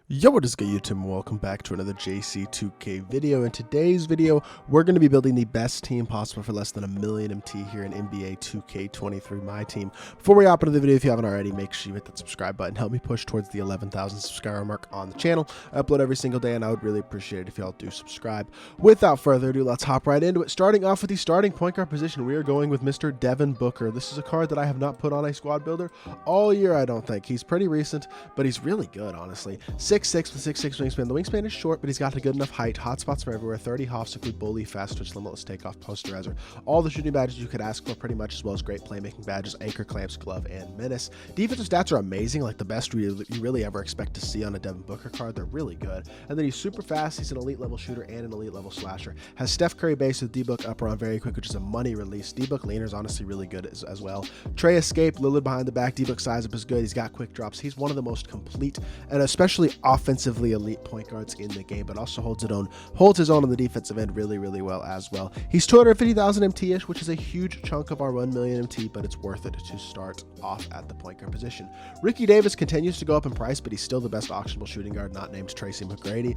Yo, what is good, YouTube, and welcome back to another JC2K video. In today's video, we're going to be building the best team possible for less than a million MT here in NBA 2K23 MyTEAM. Before we hop into the video, if you haven't already, make sure you hit that subscribe button. Help me push towards the 11,000 subscriber mark on the channel. I upload every single day, and I would really appreciate it if y'all do subscribe. Without further ado, let's hop right into it. Starting off with the starting point guard position, we are going with Mr. Devin Booker. This is a card that I have not put on a squad builder all year, I don't think. He's pretty recent, but he's really good, honestly. 6'6" with 6'6" wingspan. The wingspan is short, but he's got a good enough height. Hotspots from everywhere. 30 hops include bully, fast twitch, limitless takeoff, posterizer. All the shooting badges you could ask for pretty much, as well as great playmaking badges, anchor, clamps, glove, and menace. Defensive stats are amazing, like the best you really ever expect to see on a Devin Booker card. They're really good. And then he's super fast. He's an elite level shooter and an elite level slasher. Has Steph Curry base with D-Book upper on very quick, which is a money release. D-Book leaner is honestly really good as well. Trey escape, Lillard behind the back. D-Book size up is good. He's got quick drops. He's one of the most complete and especially offensively elite point guards in the game, but also holds his own on the defensive end really well as well. He's 250,000 MT-ish, which is a huge chunk of our 1 million MT, but it's worth it to start off at the point guard position. Ricky Davis continues to go up in price, but he's still the best auctionable shooting guard, not named Tracy McGrady.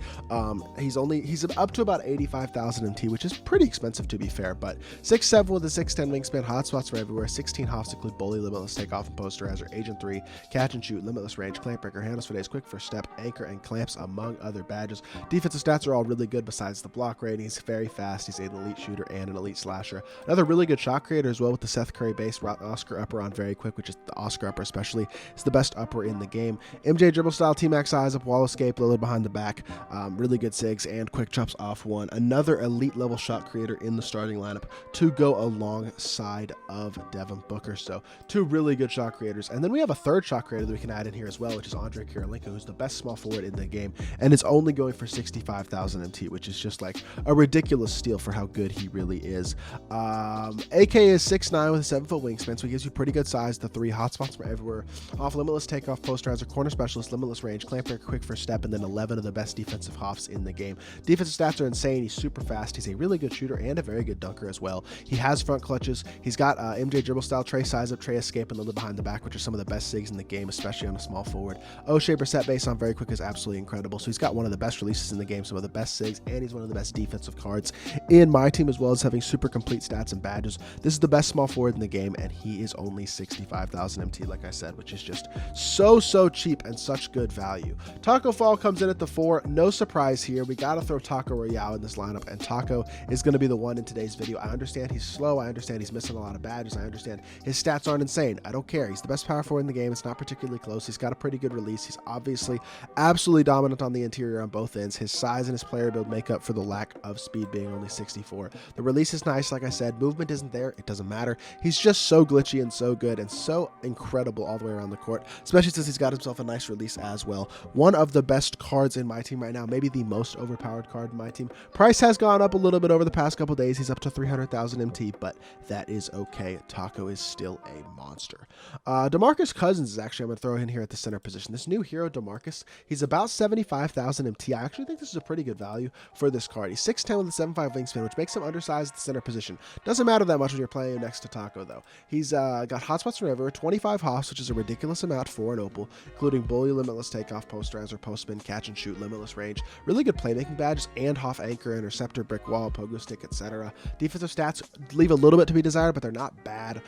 He's up to about 85,000 MT, which is pretty expensive to be fair, but 6'7" with a 6'10" wingspan, hotspots for everywhere, 16 hops include bully, limitless takeoff, and posterizer, agent 3, catch and shoot, limitless range, clamp breaker, handles for days, quick first step, anchor, and clamps, among other badges. Defensive stats are all really good besides the block rating. He's very fast. He's an elite shooter and an elite slasher. Another really good shot creator as well with the Seth Curry base. Oscar upper on very quick, which is the Oscar upper especially. Is the best upper in the game. MJ dribble style, T-Max size up, wall escape, Lillard behind the back. Really good sigs and quick chops off one. Another elite level shot creator in the starting lineup to go alongside of Devin Booker. So two really good shot creators. And then we have a third shot creator that we can add in here as well, which is Andre Kirilenko, who's the best small forward in the game. And it's only going for 65,000 MT, which is just like a ridiculous steal for how good he really is. AK is 6'9" with a 7-foot wingspan, so he gives you pretty good size. The 3 hotspots from everywhere. Off limitless takeoff, posterizer, corner specialist, limitless range, clamp breaker, quick first step, and then 11 of the best defensive hops in the game. Defensive stats are insane. He's super fast. He's a really good shooter and a very good dunker as well. He has front clutches. He's got MJ dribble style, Trey size up, Trey escape, and Lillard behind the back, which are some of the best sigs in the game, especially on a small forward. O-shaper set base on very quick is absolutely incredible. So he's got one of the best releases in the game, some of the best sigs, and he's one of the best defensive cards in my team, as well as having super complete stats and badges. This is the best small forward in the game, and he is only 65,000 MT, like I said, which is just so cheap and such good value. Taco Fall comes in at the 4. No surprise here. We got to throw Taco Royale in this lineup, and Taco is going to be the one in today's video. I understand he's slow. I understand he's missing a lot of badges. I understand his stats aren't insane. I don't care. He's the best power forward in the game. It's not particularly close. He's got a pretty good release. He's obviously absolutely dominant on the interior on both ends. His size and his player build make up for the lack of speed being only 64. The release is nice, like I said. Movement isn't there. It doesn't matter. He's just so glitchy and so good and so incredible all the way around the court, especially since he's got himself a nice release as well. One of the best cards in my team right now, maybe the most overpowered card in my team. Price has gone up a little bit over the past couple days. He's up to 300,000 MT, but that is okay. Taco is still a monster. DeMarcus Cousins is actually, I'm going to throw in here at the center position. This new hero, DeMarcus, he's about 75,000 MT. I actually think this is a pretty good value for this card. He's 6'10" with a 7'5" wingspan, which makes him undersized at the center position. Doesn't matter that much when you're playing next to Taco, though. He's got hotspots from everywhere, 25 hops, which is a ridiculous amount for an opal, including bully, limitless takeoff, posterizer, post spin, catch and shoot, limitless range, really good playmaking badges, and Hoff anchor, interceptor, brick wall, pogo stick, etc. Defensive stats leave a little bit to be desired, but they're not bad.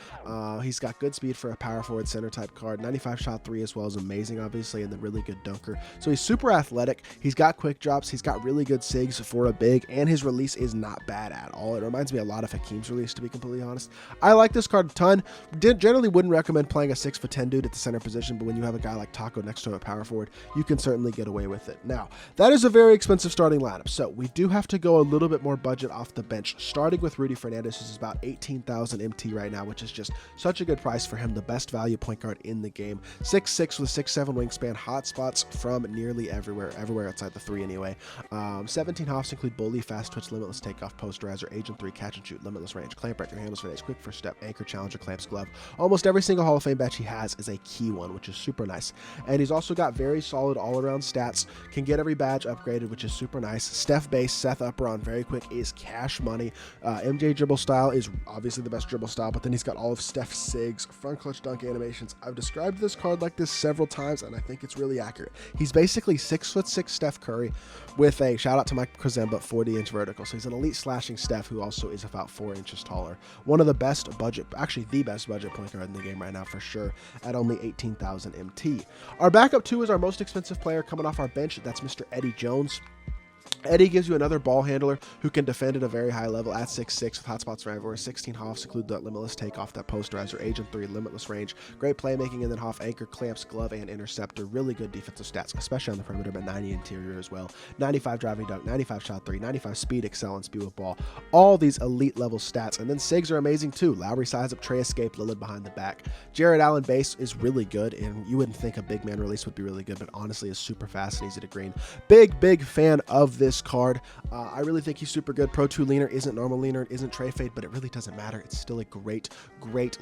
He's got good speed for a power forward center type card. 95 shot 3 as well is amazing, obviously, and then really good dunker. So he's super athletic. He's got quick drops. He's got really good sigs for a big, and his release is not bad at all. It reminds me a lot of Hakeem's release, to be completely honest. I like this card a ton. Generally wouldn't recommend playing a 6'10" dude at the center position, but when you have a guy like Taco next to him at power forward, you can certainly get away with it. Now, that is a very expensive starting lineup, so we do have to go a little bit more budget off the bench, starting with Rudy Fernandez, who's about 18,000 MT right now, which is just such a good price for him, the best value point guard in the game. 6'6" with 6'7" wingspan, hot spots from nearly everywhere outside the 3 anyway. 17 hops include bully, fast twitch, limitless takeoff, posterizer, agent 3, catch and shoot, limitless range, clamp breaker, handles for days, quick first step, anchor, challenger, clamps, glove. Almost every single Hall of Fame badge he has is a key one, which is super nice. And he's also got very solid all-around stats, can get every badge upgraded, which is super nice. Steph base, Seth upper on very quick is cash money. MJ dribble style is obviously the best dribble style, but then he's got all of Steph's sigs, front clutch dunk animations. I've described this card like this several times, and I think it's really accurate. He's He's basically 6'6" Steph Curry with a, shout out to Mike Krizemba, 40-inch vertical. So he's an elite slashing Steph who also is about 4 inches taller. One of the best budget, actually the best budget point guard in the game right now for sure, at only 18,000 MT. Our backup 2 is our most expensive player coming off our bench. That's Mr. Eddie Jones. Eddie gives you another ball handler who can defend at a very high level at 6'6" with hotspots from everywhere. 16 Hoffs include that limitless takeoff, that posterizer, Agent 3, limitless range, great playmaking, and then Hoff anchor, clamps, glove, and interceptor. Really good defensive stats, especially on the perimeter, but 90 interior as well. 95 driving dunk, 95 shot 3, 95 speed, excel, and speed with ball. All these elite level stats. And then Sigs are amazing too. Lowry size up, Trey escape, Lillard behind the back. Jared Allen base is really good, and you wouldn't think a big man release would be really good, but honestly is super fast and easy to green. Big fan of this card. I really think he's super good. Pro 2 leaner isn't normal leaner, it isn't tray fade, but it really doesn't matter. It's still a great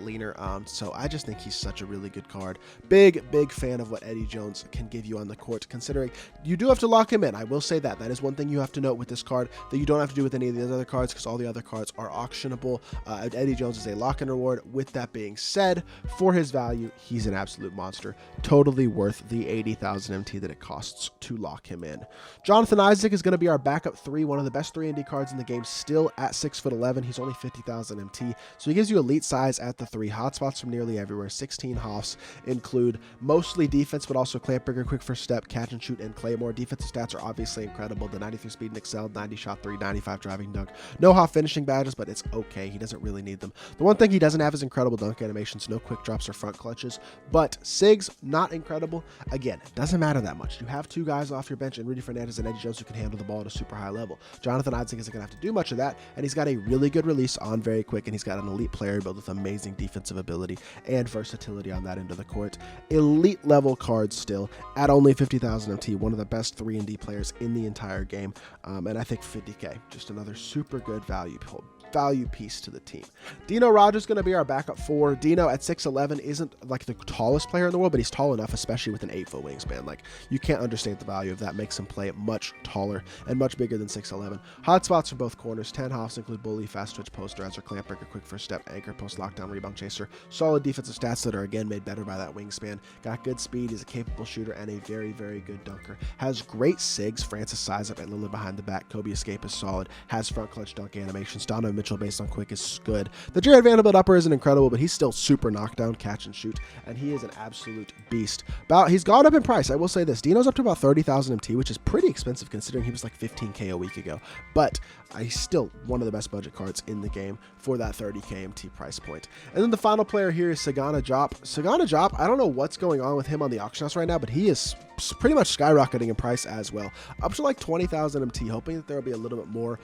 leaner. So I just think he's such a really good card. Big fan of what Eddie Jones can give you on the court, considering you do have to lock him in. I will say that. That is one thing you have to note with this card that you don't have to do with any of the other cards, because all the other cards are auctionable. Eddie Jones is a lock-in reward. With that being said, for his value, he's an absolute monster. Totally worth the 80,000 MT that it costs to lock him in. Jonathan Isaac is going to be our backup 3, one of the best 3-and-D cards in the game, still at 6'11". He's only 50,000 MT, so he gives you elite size at the 3, hotspots from nearly everywhere. 16 Hoffs include mostly defense, but also clamp breaker, quick first step, catch and shoot, and claymore. Defensive stats are obviously incredible. The 93 speed and excel, 90 shot 3, 95 driving dunk. No Hoff finishing badges, but it's okay. He doesn't really need them. The one thing he doesn't have is incredible dunk animations, no quick drops or front clutches, but Sigs, not incredible. Again, it doesn't matter that much. You have 2 guys off your bench, and Rudy Fernandez and Eddie Jones, who can handle the ball at a super high level. Jonathan Isaac isn't going to have to do much of that, and he's got a really good release on very quick, and he's got an elite player build with amazing defensive ability and versatility on that end of the court. Elite level card still at only 50,000 MT, one of the best 3-and-D players in the entire game, and I think 50K, just another super good value piece to the team. Dino Rogers is going to be our backup 4. Dino at 6'11" isn't like the tallest player in the world, but he's tall enough, especially with an 8-foot wingspan. Like, you can't understate the value of that. Makes him play much taller and much bigger than 6'11". Hotspots from both corners. 10 Hoffs include bully, fast twitch, posterizer, clamp breaker, quick first step, anchor, post lockdown, rebound chaser. Solid defensive stats that are again made better by that wingspan. Got good speed. He's a capable shooter and a very good dunker. Has great Sigs, Francis size up, and Lillard behind the back. Kobe escape is solid. Has front clutch dunk animations. Donovan Mitchell based on quick is good. The Jared Vanderbilt upper isn't incredible, but he's still super knockdown, catch and shoot, and he is an absolute beast. He's gone up in price. I will say this. Dino's up to about 30,000 MT, which is pretty expensive considering he was like 15K a week ago, but he's still one of the best budget cards in the game for that 30K MT price point. And then the final player here is Sagana Diop. Sagana Diop, I don't know what's going on with him on the auction house right now, but he is pretty much skyrocketing in price as well, up to like 20,000 MT, hoping that there will be a little bit more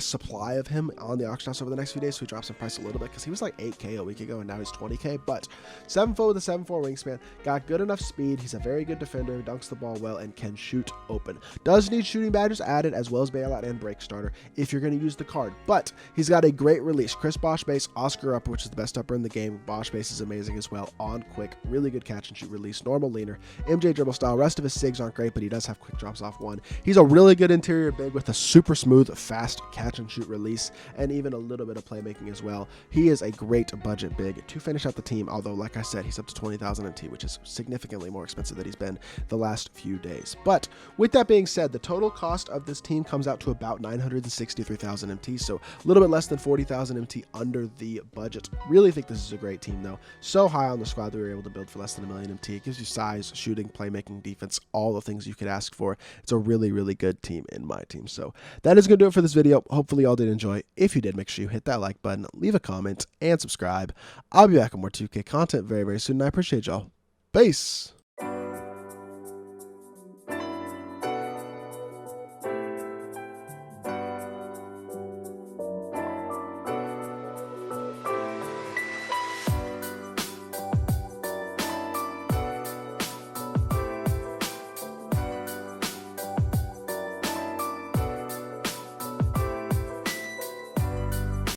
supply of him on the auction house over the next few days, so he drops in price a little bit, because he was like 8K a week ago and now he's 20K. But 7'4" with a 7'4" wingspan, got good enough speed, he's a very good defender, dunks the ball well, and can shoot open. Does need shooting badges added as well as bailout and break starter if you're going to use the card, but he's got a great release. Chris Bosh base, Oscar upper, which is the best upper in the game. Bosh base is amazing as well, on quick, really good catch and shoot release, normal leaner, MJ dribble style. Rest of his Sigs aren't great, but he does have quick drops off 1. He's a really good interior big with a super smooth, fast catch and shoot release, and even a little bit of playmaking as well. He is a great budget big to finish out the team, although like I said, he's up to 20,000 MT, which is significantly more expensive than he's been the last few days. But with that being said, the total cost of this team comes out to about 963,000 MT, so a little bit less than 40,000 MT under the budget. Really think this is a great team though. So high on the squad that we were able to build for less than 1 million MT. It gives you size, shooting, playmaking, defense, all the things you could ask for. It's a really good team in my team. So that is going to do it for this video. Hopefully y'all did enjoy. If you did, make sure you hit that like button, leave a comment, and subscribe. I'll be back with more 2K content very soon, and I appreciate y'all. Peace!